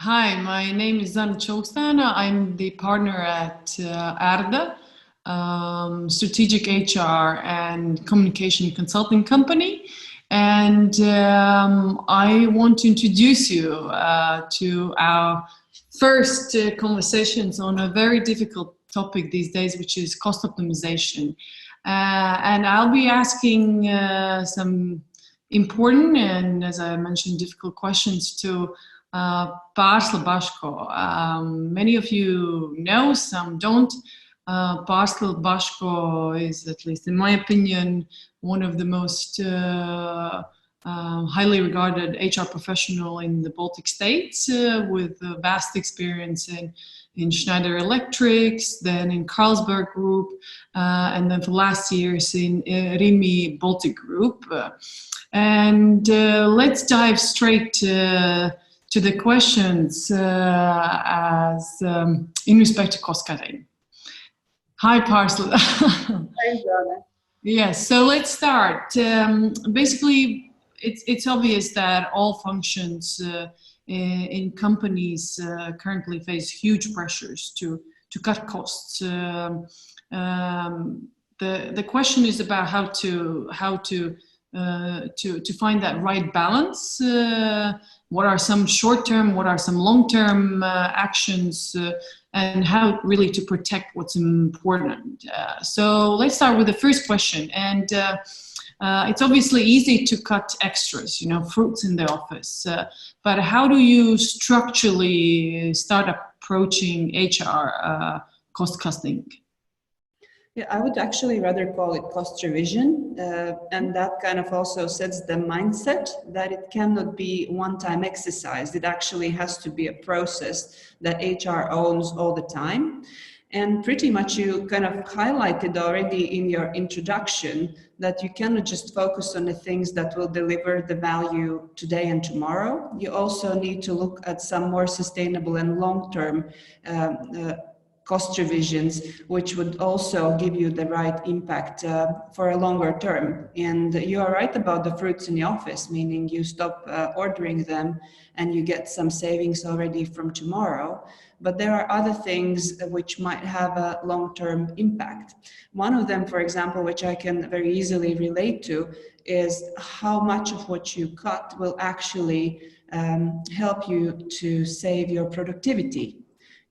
Hi, my name is ZANE ČULKSTÄNA. I'm the partner at ERDA, strategic HR and communication consulting company. And I want to introduce you to our first conversations on a very difficult topic these days, which is cost optimization. And I'll be asking some important and, as I mentioned, difficult questions to PÄRSLA BAŠKO. Many of you know, some don't. PÄRSLA BAŠKO is, at least in my opinion, one of the most highly regarded HR professional in the Baltic states, with a vast experience in Schneider Electrics, then in Carlsberg Group, and then for last years in Rimi Baltic Group. And let's dive straight to the questions in respect to cost cutting. Hi, PÄRSLA. Hi, Zana. Yes, so let's start. Basically, it's obvious that all functions in companies currently face huge pressures to cut costs. The question is about how to find that right balance. What are some short-term, what are some long-term actions, and how really to protect what's important. So let's start with the first question. And it's obviously easy to cut extras, fruits in the office. But how do you structurally start approaching HR cost cutting? Yeah, I would actually rather call it cost revision, and that kind of also sets the mindset that it cannot be one-time exercise. It actually has to be a process that HR owns all the time. And pretty much you kind of highlighted already in your introduction that you cannot just focus on the things that will deliver the value today and tomorrow. You also need to look at some more sustainable and long-term cost revisions, which would also give you the right impact for a longer term. And you are right about the fruits in the office, meaning you stop ordering them and you get some savings already from tomorrow. But there are other things which might have a long-term impact. One of them, for example, which I can very easily relate to, is how much of what you cut will actually help you to save your productivity.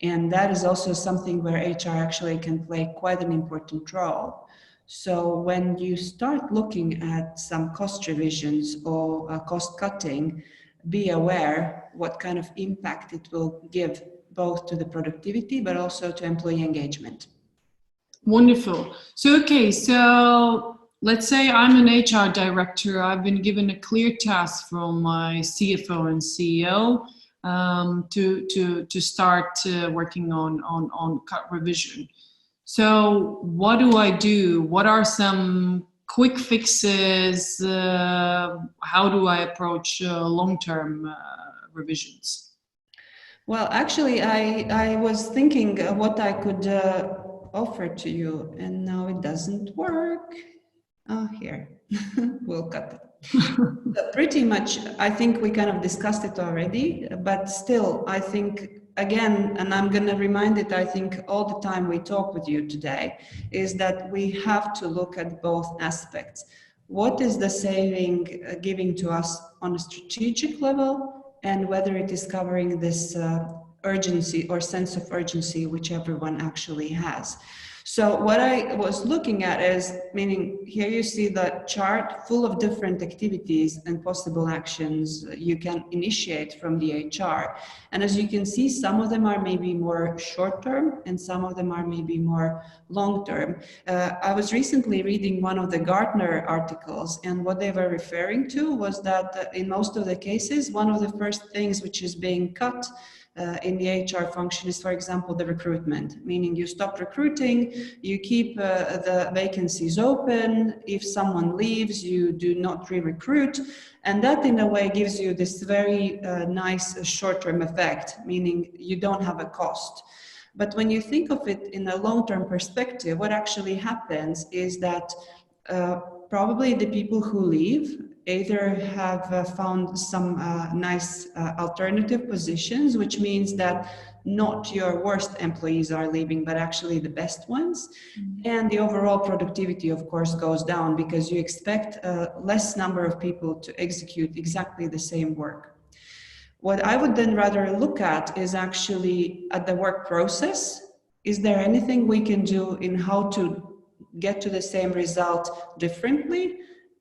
And that is also something where HR actually can play quite an important role. So when you start looking at some cost revisions or cost cutting, be aware what kind of impact it will give both to the productivity, but also to employee engagement. Wonderful. So, okay, so let's say I'm an HR director. I've been given a clear task from my CFO and CEO to start working on cut revision. So what do I do? What are some quick fixes? How do I approach long-term revisions? Well, actually, I was thinking what I could offer to you, and now it doesn't work. Oh, here, we'll cut it. So pretty much, I think we kind of discussed it already, but still, I think, again, and I'm going to remind it, I think, all the time we talk with you today, is that we have to look at both aspects. What is the saving giving to us on a strategic level, and whether it is covering this urgency or sense of urgency which everyone actually has. So what I was looking at is, meaning here you see the chart full of different activities and possible actions you can initiate from the HR. And as you can see, some of them are maybe more short-term and some of them are maybe more long-term. I was recently reading one of the Gartner articles, and what they were referring to was that in most of the cases, one of the first things which is being cut in the HR function is, for example, the recruitment, meaning you stop recruiting, you keep the vacancies open. If someone leaves, you do not re-recruit. And that in a way gives you this very nice short-term effect, meaning you don't have a cost. But when you think of it in a long-term perspective, what actually happens is that probably the people who leave either have found some nice alternative positions, which means that not your worst employees are leaving, but actually the best ones. And the overall productivity, of course, goes down because you expect less number of people to execute exactly the same work. What I would then rather look at is actually at the work process. Is there anything we can do in how to get to the same result differently?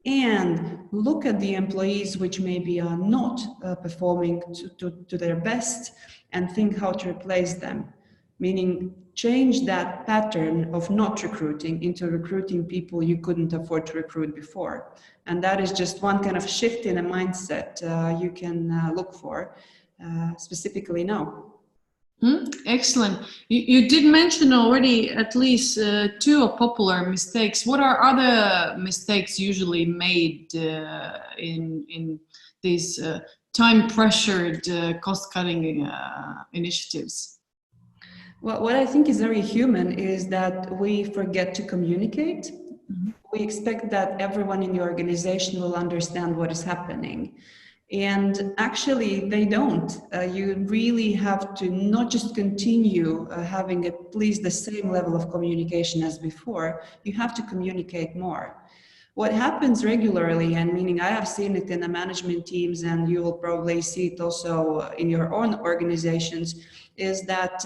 And look at the employees which maybe are not performing to their best and think how to replace them. Meaning change that pattern of not recruiting into recruiting people you couldn't afford to recruit before. And that is just one kind of shift in a mindset you can look for specifically now. Excellent. You did mention already at least two popular mistakes. What are other mistakes usually made in these time-pressured cost-cutting initiatives? Well, what I think is very human is that we forget to communicate. We expect that everyone in the organization will understand what is happening. And actually, they don't. You really have to not just continue having at least the same level of communication as before, you have to communicate more. What happens regularly, and meaning I have seen it in the management teams, and you will probably see it also in your own organizations, is that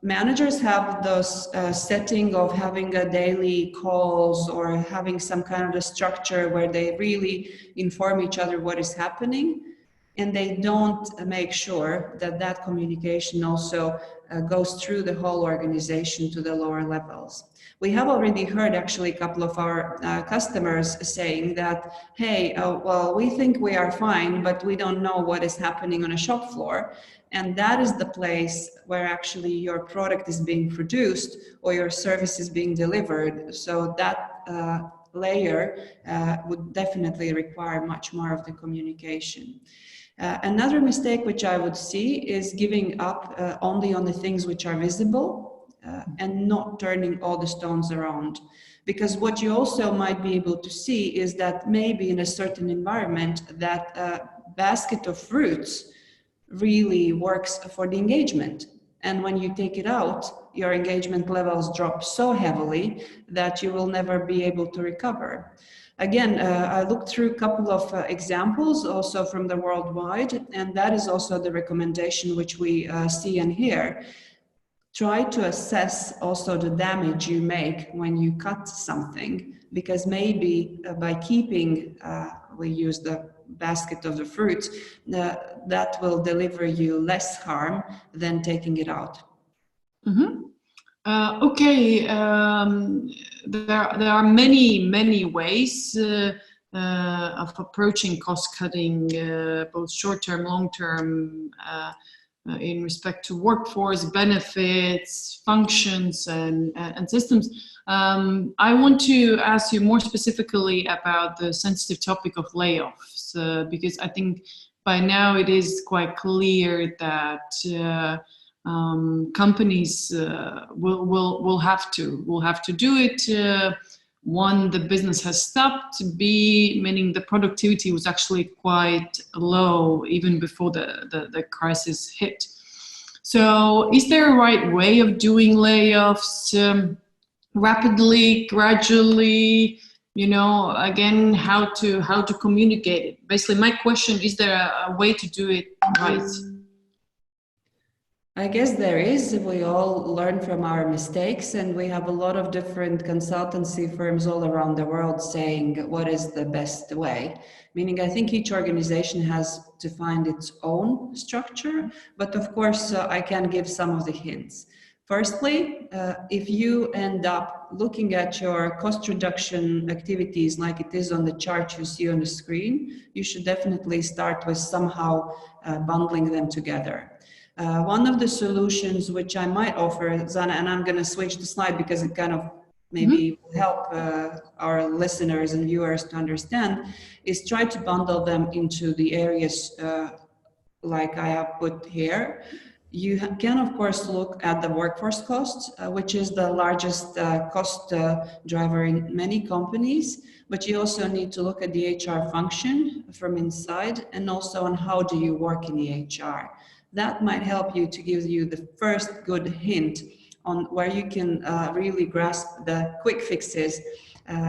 managers have those setting of having a daily calls or having some kind of a structure where they really inform each other what is happening, and they don't make sure that that communication also goes through the whole organization to the lower levels. We have already heard actually a couple of our customers saying that, hey, well, we think we are fine, but we don't know what is happening on a shop floor. And that is the place where actually your product is being produced or your service is being delivered. So that layer would definitely require much more of the communication. Another mistake which I would see is giving up only on the things which are visible and not turning all the stones around. Because what you also might be able to see is that maybe in a certain environment that basket of fruits really works for the engagement. And when you take it out, your engagement levels drop so heavily that you will never be able to recover. Again, I looked through a couple of examples also from the worldwide, and that is also the recommendation which we see and hear. Try to assess also the damage you make when you cut something, because maybe by keeping, we use the basket of the fruits, that will deliver you less harm than taking it out. Okay, there are many ways of approaching cost cutting, both short-term, long-term, in respect to workforce benefits, functions, and systems. I want to ask you more specifically about the sensitive topic of layoffs, because I think by now it is quite clear that companies will have to do it. One, the business has stopped. B, meaning the productivity was actually quite low even before the crisis hit. So is there a right way of doing layoffs, rapidly, gradually? You know, again, how to communicate it? Basically, my question is: there a way to do it right? I guess there is. We all learn from our mistakes, and we have a lot of different consultancy firms all around the world saying what is the best way. Meaning, I think each organization has to find its own structure, but of course, I can give some of the hints. Firstly, if you end up looking at your cost reduction activities like it is on the chart you see on the screen, you should definitely start with somehow bundling them together. One of the solutions which I might offer, ZANE, and I'm going to switch the slide because it kind of maybe will help our listeners and viewers to understand, is try to bundle them into the areas like I have put here. You can, of course, look at the workforce cost, which is the largest cost driver in many companies, but you also need to look at the HR function from inside and also on how do you work in the HR. That might help you to give you the first good hint on where you can really grasp the quick fixes,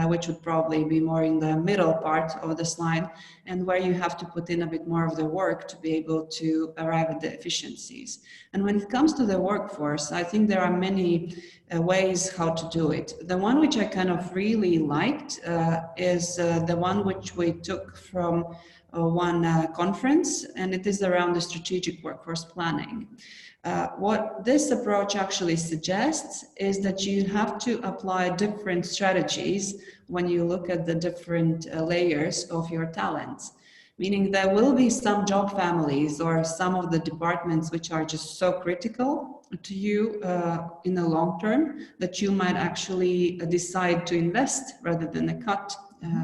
which would probably be more in the middle part of the slide, and where you have to put in a bit more of the work to be able to arrive at the efficiencies. And when it comes to the workforce, I think there are many ways how to do it. The one which I kind of really liked is the one which we took from one conference, and it is around the strategic workforce planning. What this approach actually suggests is that you have to apply different strategies when you look at the different layers of your talents. Meaning there will be some job families or some of the departments which are just so critical to you in the long term that you might actually decide to invest rather than a cut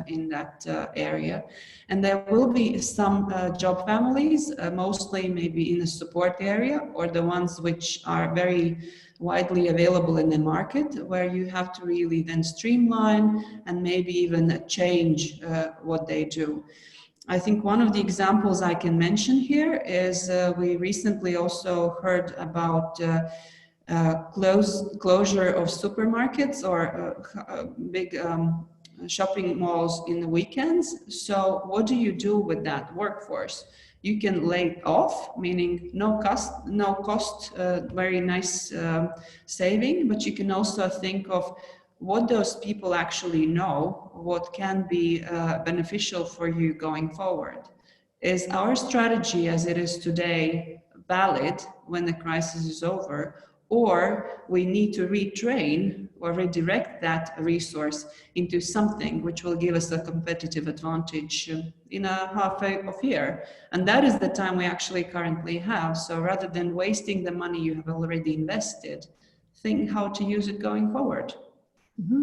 in that area. And there will be some job families, mostly maybe in the support area or the ones which are very widely available in the market, where you have to really then streamline and maybe even change what they do. I think one of the examples I can mention here is we recently also heard about closure of supermarkets or big shopping malls in the weekends. So what do you do with that workforce? You can lay off, meaning no cost, very nice saving, but you can also think of what those people actually know, what can be beneficial for you going forward. Is our strategy as it is today valid when the crisis is over, or we need to retrain or redirect that resource into something which will give us a competitive advantage in a half of year? And that is the time we actually currently have. So rather than wasting the money you have already invested, think how to use it going forward. Mm-hmm.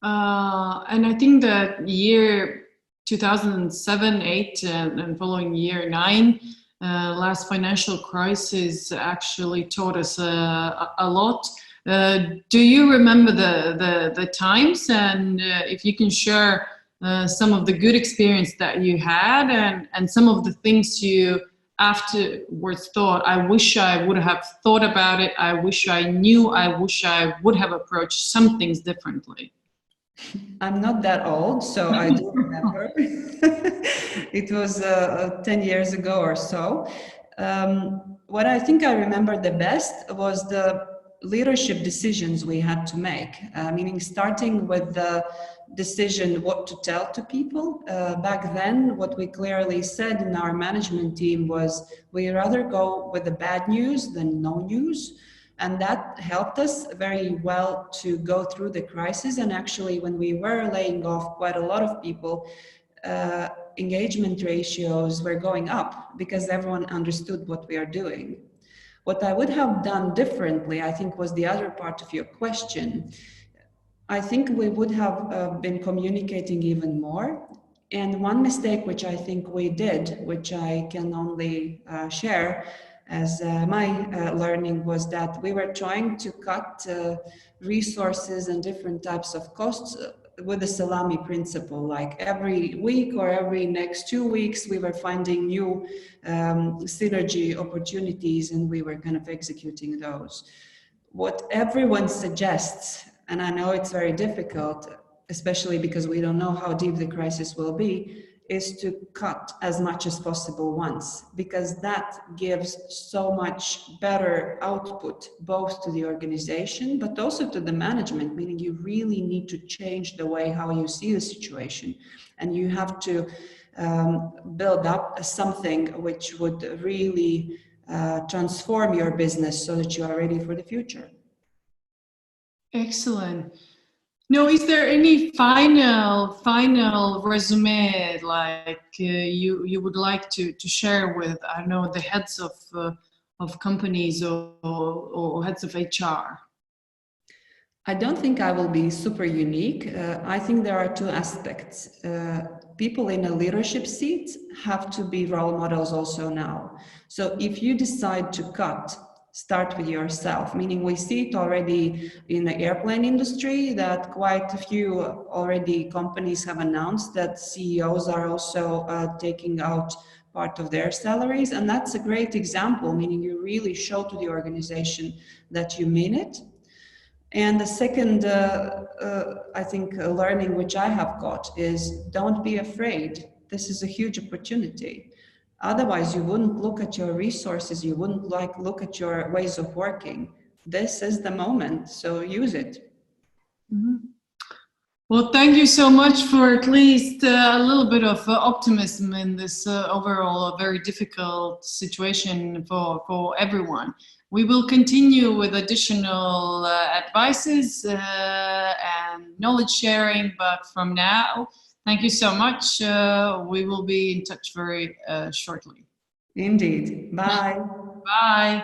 And I think that year 2007, 8, and following year 9, last financial crisis actually taught us a lot. Do you remember the times, and if you can share some of the good experience that you had and some of the things you afterwards thought, I wish I would have thought about it, I wish I knew, I wish I would have approached some things differently? I'm not that old, so I do remember. It was 10 years ago or so. What I think I remember the best was the leadership decisions we had to make, meaning starting with the decision what to tell to people. Back then, what we clearly said in our management team was we rather go with the bad news than no news. And that helped us very well to go through the crisis. And actually, when we were laying off quite a lot of people, engagement ratios were going up because everyone understood what we are doing. What I would have done differently, I think, was the other part of your question. I think we would have been communicating even more. And one mistake which I think we did, which I can only share as my learning, was that we were trying to cut resources and different types of costs with the salami principle. Like every week or every next 2 weeks, we were finding new synergy opportunities and we were kind of executing those. What everyone suggests, and I know it's very difficult, especially because we don't know how deep the crisis will be, is to cut as much as possible once, because that gives so much better output, both to the organization, but also to the management, meaning you really need to change the way how you see the situation. And you have to build up something which would really transform your business so that you are ready for the future. Excellent. No, is there any final resume like you would like to share with, I don't know, the heads of companies or heads of HR? I don't think I will be super unique. I think there are two aspects. People in a leadership seat have to be role models also now. So if you decide to cut start with yourself, meaning we see it already in the airplane industry that quite a few already companies have announced that CEOs are also taking out part of their salaries. And that's a great example, meaning you really show to the organization that you mean it. And the second, I think, learning which I have got is don't be afraid. This is a huge opportunity. Otherwise, you wouldn't look at your resources. You wouldn't look at your ways of working. This is the moment, so use it. Mm-hmm. Well, thank you so much for at least a little bit of optimism in this overall very difficult situation for everyone. We will continue with additional advices and knowledge sharing, but from now, thank you so much. We will be in touch very shortly. Indeed. Bye. Bye.